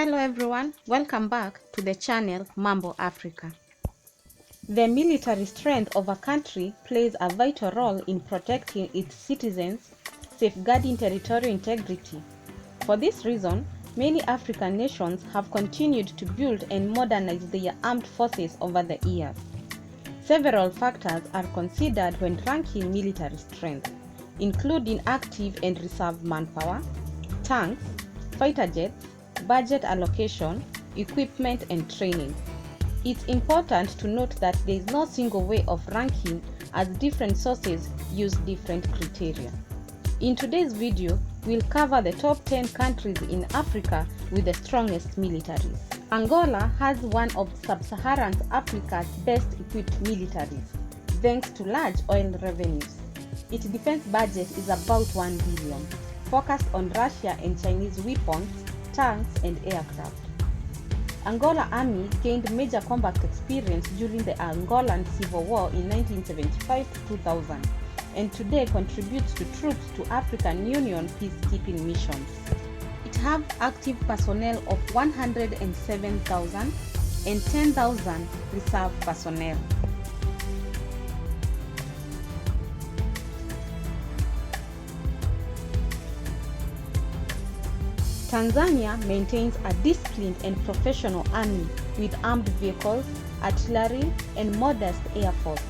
Hello everyone, welcome back to the channel Mambo Africa. The military strength of a country plays a vital role in protecting its citizens, safeguarding territorial integrity. For this reason, many African nations have continued to build and modernize their armed forces over the years. Several factors are considered when ranking military strength, including active and reserve manpower, tanks, fighter jets, budget allocation, equipment and training. It's important to note that there is no single way of ranking, as different sources use different criteria. In today's video, we'll cover the top 10 countries in Africa with the strongest militaries. Angola has one of sub-Saharan Africa's best equipped militaries, thanks to large oil revenues. Its defense budget is about 1 billion, focused on Russia and Chinese weapons, tanks and aircraft. Angola Army gained major combat experience during the Angolan Civil War in 1975 to 2000 and today contributes to troops to African Union peacekeeping missions. It has active personnel of 107,000 and 10,000 reserve personnel. Tanzania maintains a disciplined and professional army with armed vehicles, artillery, and modest air force.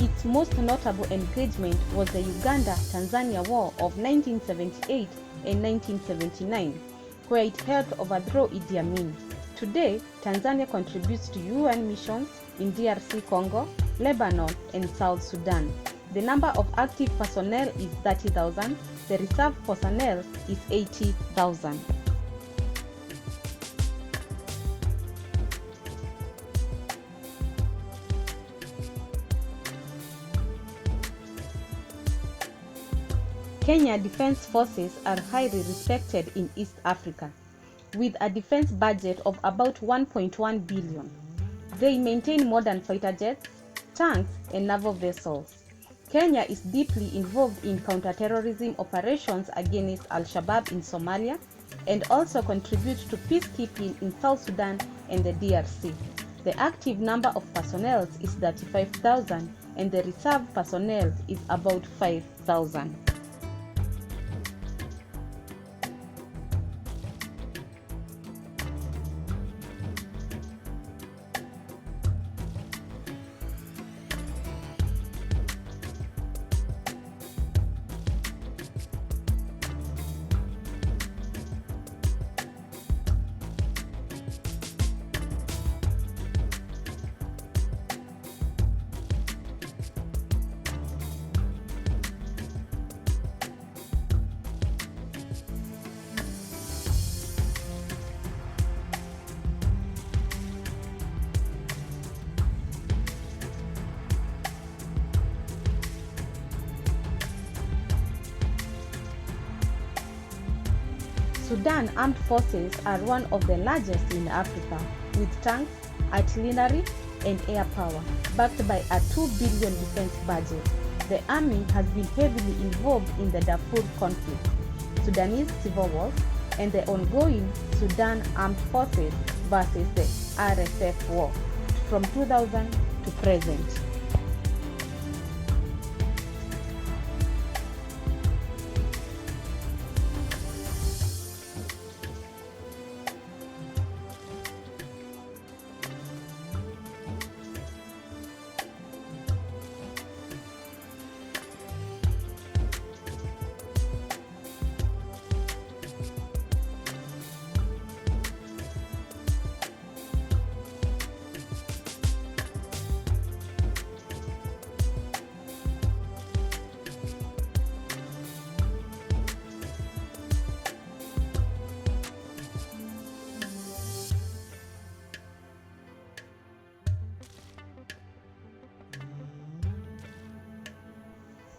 Its most notable engagement was the Uganda-Tanzania War of 1978 and 1979, where it helped overthrow Idi Amin. Today, Tanzania contributes to UN missions in DRC Congo, Lebanon, and South Sudan. The number of active personnel is 30,000, the reserve personnel is 80,000. Kenya Defense Forces are highly respected in East Africa, with a defense budget of about 1.1 billion. They maintain modern fighter jets, tanks, and naval vessels. Kenya is deeply involved in counter-terrorism operations against Al-Shabaab in Somalia and also contributes to peacekeeping in South Sudan and the DRC. The active number of personnel is 35,000 and the reserve personnel is about 5,000. Sudan armed forces are one of the largest in Africa, with tanks, artillery, and air power, backed by a 2 billion defense budget. The army has been heavily involved in the Darfur conflict, Sudanese civil wars, and the ongoing Sudan armed forces versus the RSF war from 2000 to present.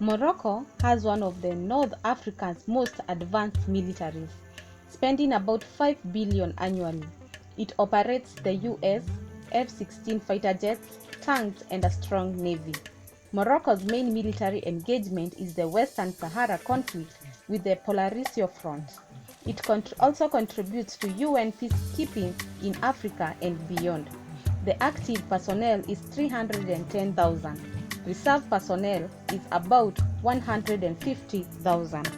Morocco has one of the North Africa's most advanced militaries, spending about 5 billion annually. It operates the US F-16 fighter jets, tanks, and a strong navy. Morocco's main military engagement is the Western Sahara conflict with the Polisario Front. It also contributes to UN peacekeeping in Africa and beyond. The active personnel is 310,000. Reserve personnel is about 150,000.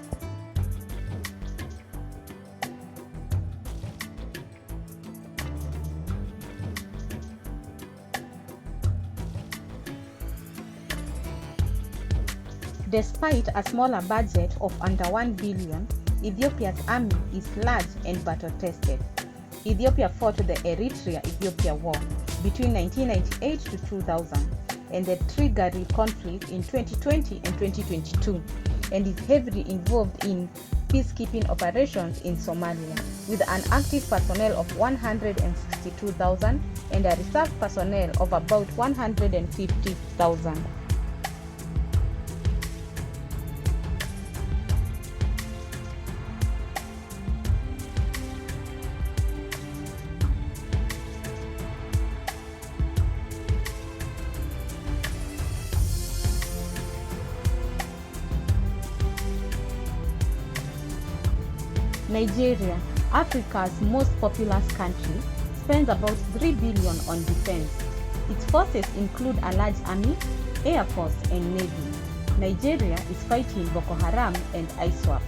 Despite a smaller budget of under 1 billion, Ethiopia's army is large and battle-tested. Ethiopia fought the Eritrea-Ethiopia War between 1998 to 2000 and the Tigray conflict in 2020 and 2022, and is heavily involved in peacekeeping operations in Somalia, with an active personnel of 162,000 and a reserve personnel of about 150,000. Nigeria, Africa's most populous country, spends about 3 billion on defense. Its forces include a large army, air force, and navy. Nigeria is fighting Boko Haram and ISWAP.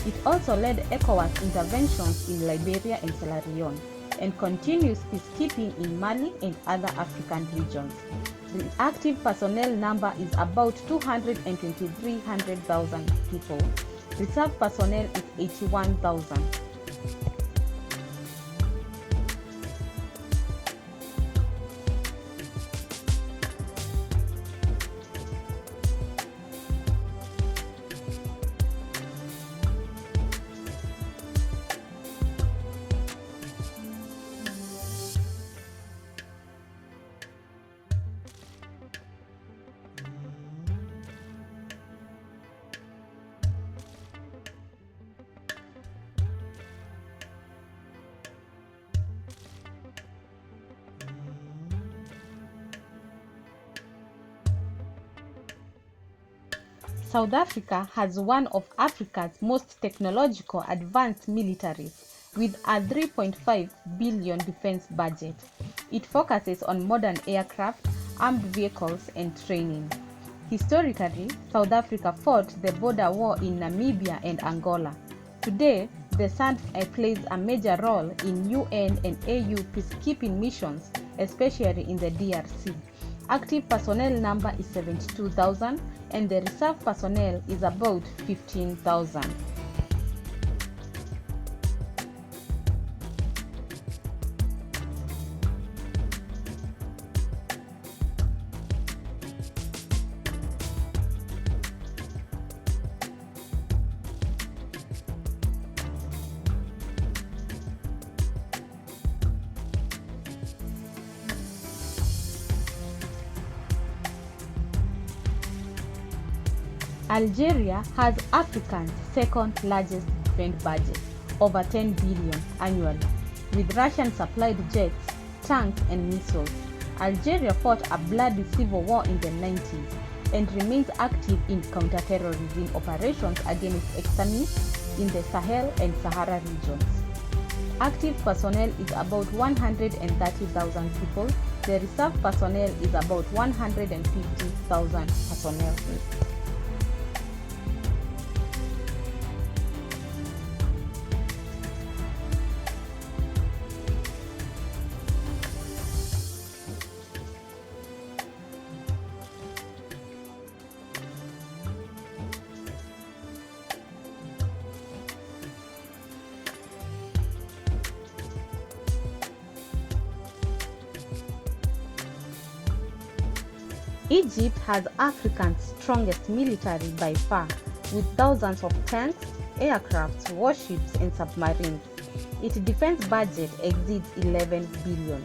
It also led ECOWAS interventions in Liberia and Sierra Leone, and continues peacekeeping in Mali and other African regions. The active personnel number is about 223,000 people. Reserve personnel is 81,000. South Africa has one of Africa's most technological advanced militaries, with a 3.5 billion defense budget. It focuses on modern aircraft, armed vehicles, and training. Historically, South Africa fought the border war in Namibia and Angola. Today, the SADC plays a major role in UN and AU peacekeeping missions, especially in the DRC. Active personnel number is 72,000 and the reserve personnel is about 15,000. Algeria has Africa's second largest defense budget, over 10 billion annually, with Russian-supplied jets, tanks, and missiles. Algeria fought a bloody civil war in the 90s and remains active in counter-terrorism operations against extremists in the Sahel and Sahara regions. Active personnel is about 130,000 people. The reserve personnel is about 150,000 personnel. Egypt has Africa's strongest military by far, with thousands of tanks, aircraft, warships, and submarines. Its defense budget exceeds 11 billion.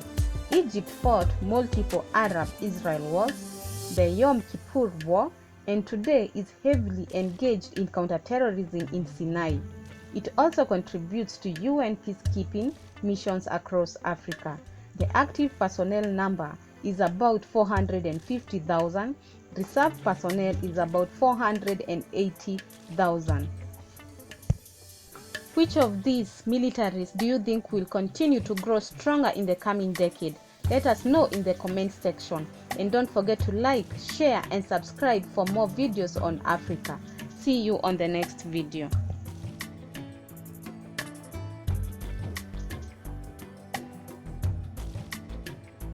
Egypt fought multiple Arab-Israel wars, the Yom Kippur War, and today is heavily engaged in counter-terrorism in Sinai. It also contributes to UN peacekeeping missions across Africa. The active personnel number is about 450,000. Reserve personnel is about 480,000. Which of these militaries do you think will continue to grow stronger in the coming decade? Let us know in the comment section. And don't forget to like, share and subscribe for more videos on Africa. See you on the next video.